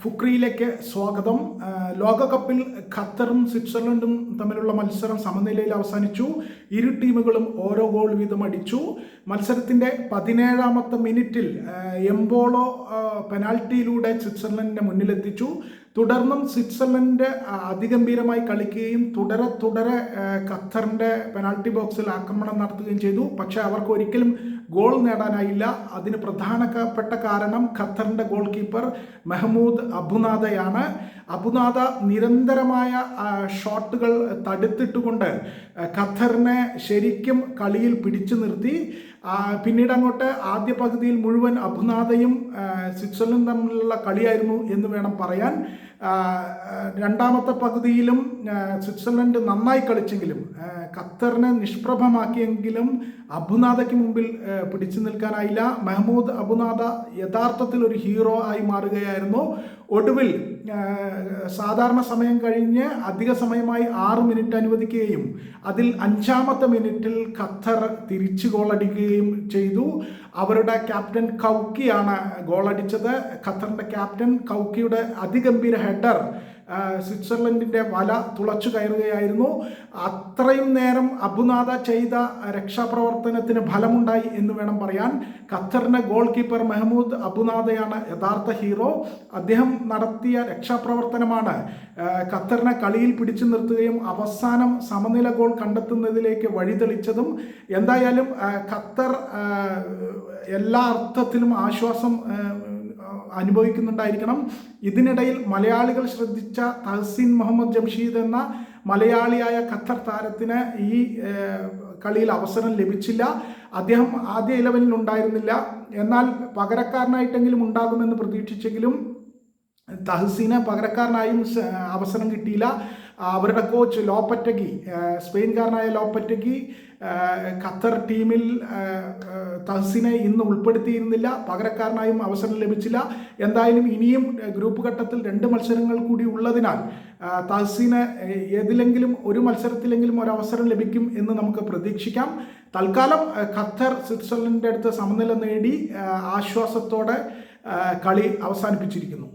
ഫുക്രിയിലേക്ക് സ്വാഗതം. ലോകകപ്പിൽ ഖത്തറും സ്വിറ്റ്സർലൻഡും തമ്മിലുള്ള മത്സരം സമനിലയിൽ അവസാനിച്ചു. ഇരു ടീമുകളും ഓരോ ഗോൾ വീതം അടിച്ചു. മത്സരത്തിൻ്റെ 17ാമത്തെ മിനിറ്റിൽ എംബോളോ പെനാൽറ്റിയിലൂടെ സ്വിറ്റ്സർലൻഡിനെ മുന്നിലെത്തിച്ചു. തുടർന്നും സ്വിറ്റ്സർലൻഡ് അതിഗംഭീരമായി കളിക്കുകയും തുടരെ ഖത്തറിൻ്റെ പെനാൽറ്റി ബോക്സിൽ ആക്രമണം നടത്തുകയും ചെയ്തു. പക്ഷേ അവർക്ക് ഒരിക്കലും ഗോൾ നേടാനായില്ല. അതിന് പ്രധാനപ്പെട്ട കാരണം ഖത്തറിൻ്റെ ഗോൾ കീപ്പർ മെഹ്മൂദ് അബുനാദയാണ്. അബുനാദ നിരന്തരമായ ഷോട്ടുകൾ തടുത്തിട്ടുകൊണ്ട് ഖത്തറിനെ ശരിക്കും കളിയിൽ പിടിച്ചു നിർത്തി. പിന്നീട് അങ്ങോട്ട് ആദ്യ പകുതിയിൽ മുഴുവൻ അബുനാദയും സ്വിറ്റ്സർലൻഡ് തമ്മിലുള്ള കളിയായിരുന്നു എന്ന് വേണം പറയാൻ. രണ്ടാമത്തെ പകുതിയിലും സ്വിറ്റ്സർലൻഡ് നന്നായി കളിച്ചെങ്കിലും ഖത്തറിനെ നിഷ്പ്രഭമാക്കിയെങ്കിലും അബുനാദയ്ക്ക് മുമ്പിൽ പിടിച്ചു നിൽക്കാനായില്ല. മെഹ്മൂദ് അബുനാദ യഥാർത്ഥത്തിൽ ഒരു ഹീറോ ആയി മാറുകയായിരുന്നു. ഒടുവിൽ സാധാരണ സമയം കഴിഞ്ഞ് അധിക സമയമായി 6 മിനിറ്റ് അനുവദിക്കുകയും അതിൽ 5ാമത്തെ മിനിറ്റിൽ ഖത്തർ തിരിച്ചു ഗോളടിക്കുകയും ചെയ്തു. അവരുടെ ക്യാപ്റ്റൻ കൗക്കിയാണ് ഗോളടിച്ചത്. ഖത്തറിൻ്റെ ക്യാപ്റ്റൻ കൗക്കിയുടെ അതിഗംഭീര ഹെഡർ സ്വിറ്റ്സർലൻഡിൻ്റെ വല തുളച്ചു കയറുകയായിരുന്നു. അത്രയും നേരം അബുനാദ ചെയ്ത രക്ഷാപ്രവർത്തനത്തിന് ഫലമുണ്ടായി എന്ന് വേണം പറയാൻ. ഖത്തറിൻ്റെ ഗോൾ കീപ്പർ മെഹ്മൂദ് അബുനാദയാണ് യഥാർത്ഥ ഹീറോ. അദ്ദേഹം നടത്തിയ രക്ഷാപ്രവർത്തനമാണ് ഖത്തറിനെ കളിയിൽ പിടിച്ചു നിർത്തുകയും അവസാനം സമനില ഗോൾ കണ്ടെത്തുന്നതിലേക്ക് വഴിതെളിച്ചതും. എന്തായാലും ഖത്തർ എല്ലാ അർത്ഥത്തിലും ആശ്വാസം അനുഭവിക്കുന്നുണ്ടായിരിക്കണം. ഇതിനിടയിൽ മലയാളികൾ ശ്രദ്ധിച്ച തഹസീൻ മുഹമ്മദ് ജംഷീദ് എന്ന മലയാളിയായ ഖത്തർ താരത്തിന് ഈ കളിയിൽ അവസരം ലഭിച്ചില്ല. അദ്ദേഹം ആദ്യ 11-ൽ ഉണ്ടായിരുന്നില്ല. എന്നാൽ പകരക്കാരനായിട്ടെങ്കിലും ഉണ്ടാകുമെന്ന് പ്രതീക്ഷിച്ചെങ്കിലും തഹസീന് പകരക്കാരനായും അവസരം കിട്ടിയില്ല. അവരുടെ കോച്ച് ലോപ്പറ്റഗി, സ്പെയിൻകാരനായ ലോപ്പറ്റഗി ഖത്തർ ടീമിൽ തഹസീനെ ഇന്ന് ഉൾപ്പെടുത്തിയിരുന്നില്ല. പകരക്കാരനായും അവസരം ലഭിച്ചില്ല. എന്തായാലും ഇനിയും ഗ്രൂപ്പ് ഘട്ടത്തിൽ 2 മത്സരങ്ങൾ കൂടി ഉള്ളതിനാൽ തഹസീന് ഏതിലെങ്കിലും ഒരു മത്സരത്തിലെങ്കിലും ഒരു അവസരം ലഭിക്കും എന്ന് നമുക്ക് പ്രതീക്ഷിക്കാം. തൽക്കാലം ഖത്തർ സ്വിറ്റ്സർലൻഡിൻ്റെ അടുത്ത് സമനില നേടി ആശ്വാസത്തോടെ കളി അവസാനിപ്പിച്ചിരിക്കുന്നു.